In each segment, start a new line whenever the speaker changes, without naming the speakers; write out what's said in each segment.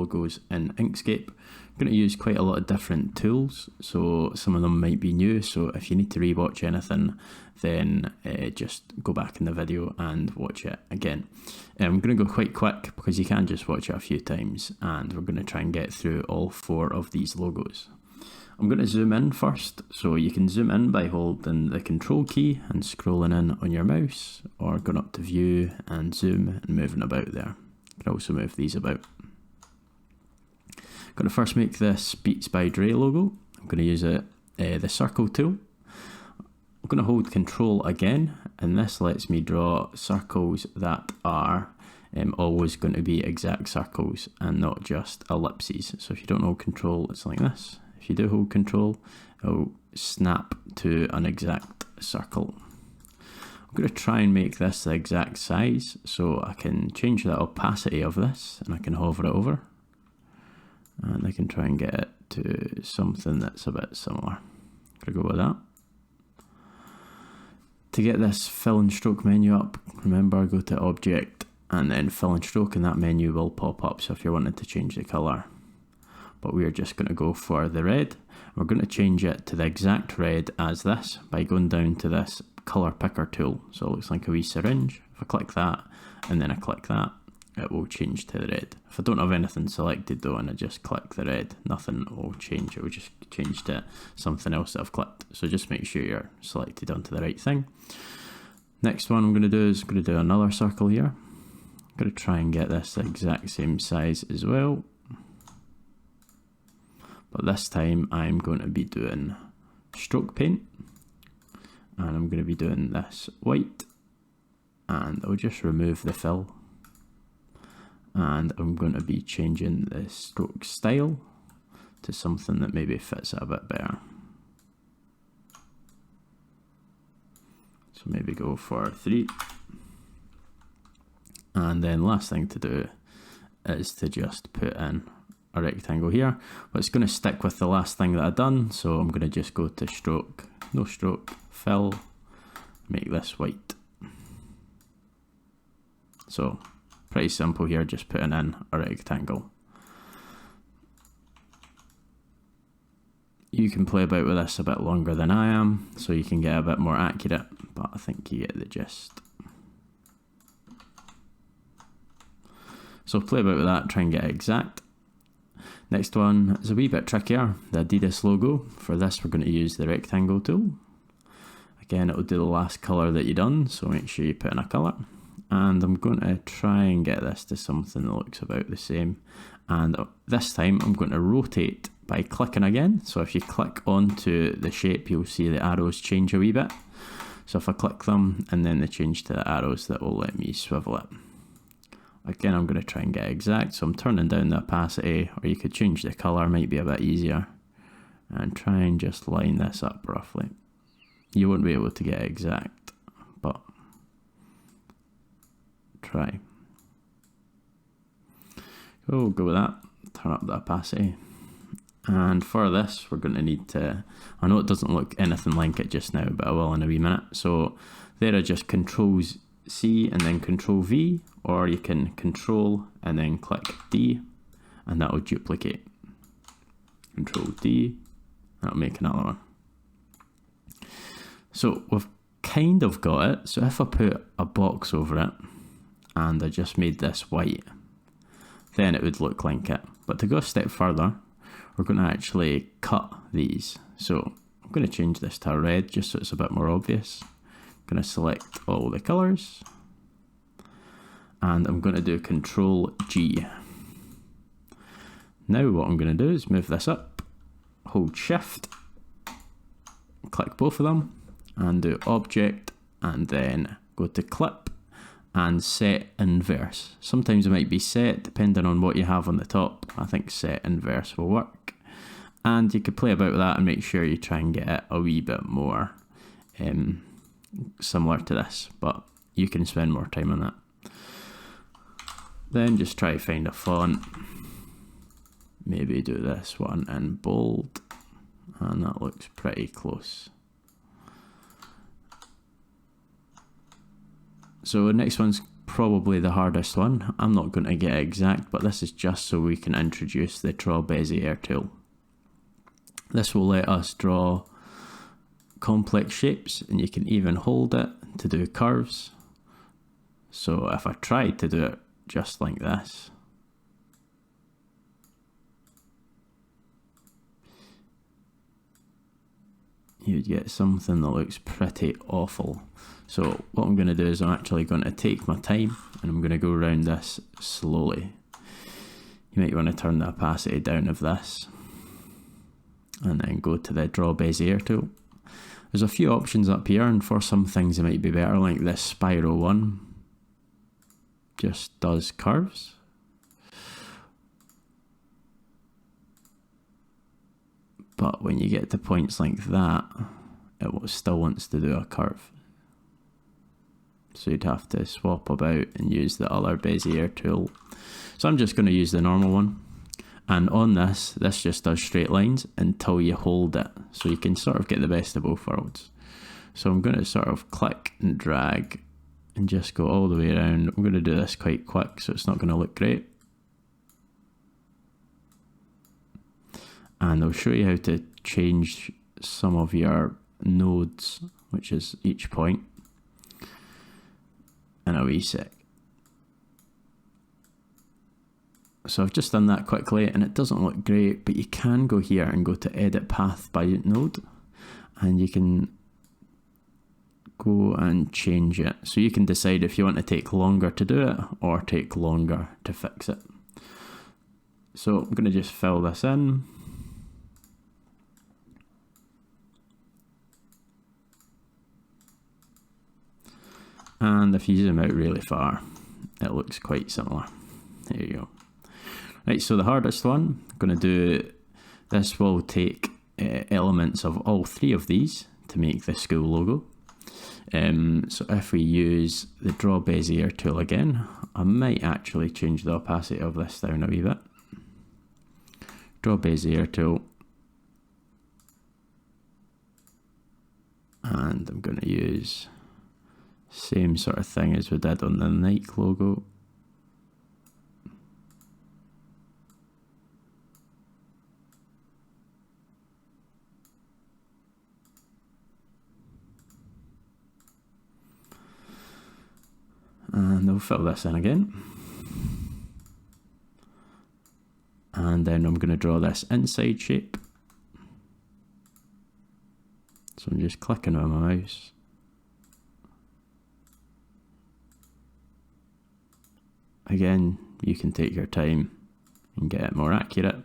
logos in Inkscape. I'm going to use quite a lot of different tools, so some of them might be new, so if you need to rewatch anything, then just go back in the video and watch it again. I'm going to go quite quick because you can just watch it a few times, and we're going to try and get through all 4 of these logos. I'm going to zoom in first, so you can zoom in by holding the control key and scrolling in on your mouse, or going up to view and zoom and moving about there. You can also move these about. I'm going to first make this Beats by Dre logo. I'm going to use the circle tool. I'm going to hold control again, and this lets me draw circles that are always going to be exact circles and not just ellipses. So if you don't hold control, it's like this. If you do hold control, it'll snap to an exact circle. I'm going to try and make this the exact size, so I can change the opacity of this and I can hover it over. And I can try and get it to something that's a bit similar. I'm going to go with that. To get this fill and stroke menu up, remember, go to Object and then Fill and Stroke, and that menu will pop up, so if you're wanting to change the colour. But we're just going to go for the red. We're going to change it to the exact red as this by going down to this colour picker tool. So it looks like a wee syringe. If I click that and then I click that, it will change to the red. If I don't have anything selected though and I just click the red, nothing will change. It will just change to something else that I've clicked. So just make sure you're selected onto the right thing. Next one I'm going to do is going to do another circle here. I'm going to try and get this the exact same size as well. But this time I'm going to be doing stroke paint. And I'm going to be doing this white. And I'll just remove the fill. And I'm going to be changing the stroke style to something that maybe fits it a bit better. So maybe go for 3. And then last thing to do is to just put in a rectangle here. But it's going to stick with the last thing that I've done, so I'm going to just go to stroke, no stroke, fill, make this white. So pretty simple here, just putting in a rectangle. You can play about with this a bit longer than I am, so you can get a bit more accurate, but I think you get the gist. So play about with that, try and get it exact. Next one is a wee bit trickier, the Adidas logo. For this we're going to use the rectangle tool. Again, it will do the last colour that you've done, so make sure you put in a colour. And I'm going to try and get this to something that looks about the same. And this time I'm going to rotate by clicking again. So if you click onto the shape, you'll see the arrows change a wee bit. So if I click them and then they change to the arrows, that will let me swivel it. Again, I'm going to try and get exact. So I'm turning down the opacity, or you could change the colour, might be a bit easier. And try and just line this up roughly. You won't be able to get exact, but try. We'll go with that, turn up the opacity. And for this, we're going to need to, I know it doesn't look anything like it just now, but I will in a wee minute. So there are just Control C and then Control V, or you can Control and then click D, and that will duplicate. Control D, that'll make another one. So we've kind of got it. So if I put a box over it, and I just made this white, then it would look like it. But to go a step further, we're going to actually cut these. So I'm going to change this to a red just so it's a bit more obvious. I'm going to select all the colours, and I'm going to do Control G. Now what I'm going to do is move this up, hold Shift, click both of them, and do Object, and then go to Clip and Set Inverse. Sometimes it might be set depending on what you have on the top. I think Set Inverse will work. And you could play about with that and make sure you try and get it a wee bit more similar to this, but you can spend more time on that. Then just try to find a font. Maybe do this one in bold, and that looks pretty close. So the next one's probably the hardest one. I'm not going to get exact, but this is just so we can introduce the Draw Bezier tool. This will let us draw complex shapes, and you can even hold it to do curves. So if I tried to do it just like this, you'd get something that looks pretty awful. So what I'm going to do is I'm actually going to take my time and I'm going to go around this slowly. You might want to turn the opacity down of this and then go to the Draw Bezier tool. There's a few options up here, and for some things it might be better, like this spiral one just does curves. But when you get to points like that, it still wants to do a curve. So you'd have to swap about and use the other Bezier tool. So I'm just going to use the normal one. And on this just does straight lines until you hold it. So you can sort of get the best of both worlds. So I'm going to sort of click and drag and just go all the way around. I'm going to do this quite quick so it's not going to look great. And I'll show you how to change some of your nodes, which is each point, in a wee sec. So I've just done that quickly and it doesn't look great, but you can go here and go to edit path by node and you can go and change it. So you can decide if you want to take longer to do it or take longer to fix it. So I'm going to just fill this in. And if you zoom out really far, it looks quite similar. There you go. Right, so the hardest one, I'm going to do, this will take elements of all three of these to make the school logo. So if we use the Draw Bezier tool again, I might actually change the opacity of this down a wee bit. Draw Bezier tool. And I'm going to use same sort of thing as we did on the Nike logo. And I'll fill this in again. And then I'm going to draw this inside shape. So I'm just clicking with my mouse. Again, you can take your time and get it more accurate.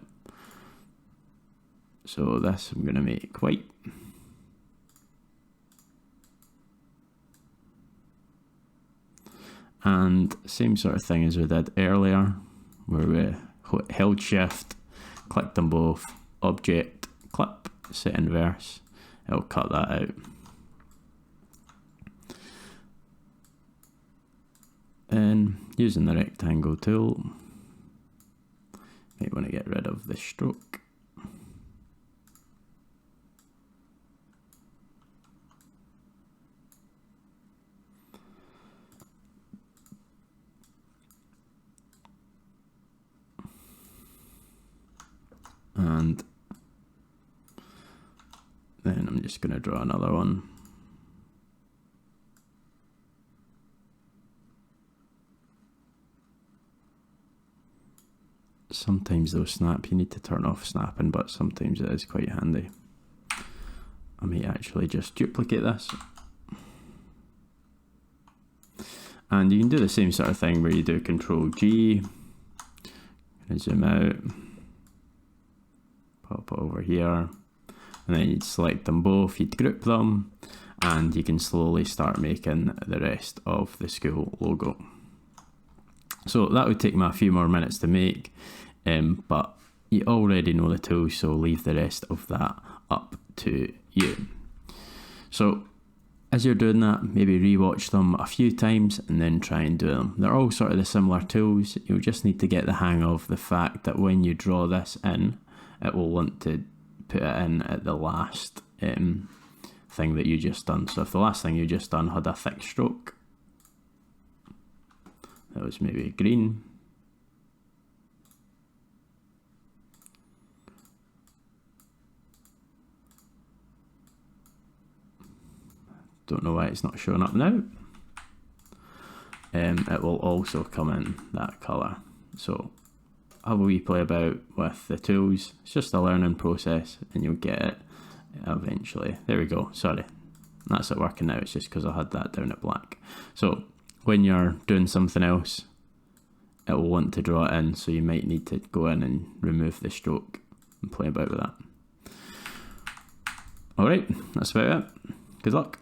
So this I'm going to make white. And same sort of thing as we did earlier, where we held shift, clicked them both, object, clip, set inverse, it'll cut that out. And using the rectangle tool, might want to get rid of the stroke. And then I'm just going to draw another one. Sometimes they'll snap, you need to turn off snapping, but sometimes it is quite handy. I may actually just duplicate this. And you can do the same sort of thing where you do Control G, zoom out, pop it over here, and then you'd select them both, you'd group them, and you can slowly start making the rest of the school logo. So that would take me a few more minutes to make, but you already know the tool, so leave the rest of that up to you. So as you're doing that, maybe rewatch them a few times and then try and do them. They're all sort of the similar tools. You'll just need to get the hang of the fact that when you draw this in, it will want to put it in at the last thing that you just done. So if the last thing you just done had a thick stroke, that was maybe green. Don't know why it's not showing up now. It will also come in that colour. So have a wee play about with the tools. It's just a learning process and you'll get it eventually. There we go, sorry. That's it working now, it's just because I had that down at black. So when you're doing something else, it will want to draw it in, so you might need to go in and remove the stroke and play about with that. Alright, that's about it. Good luck.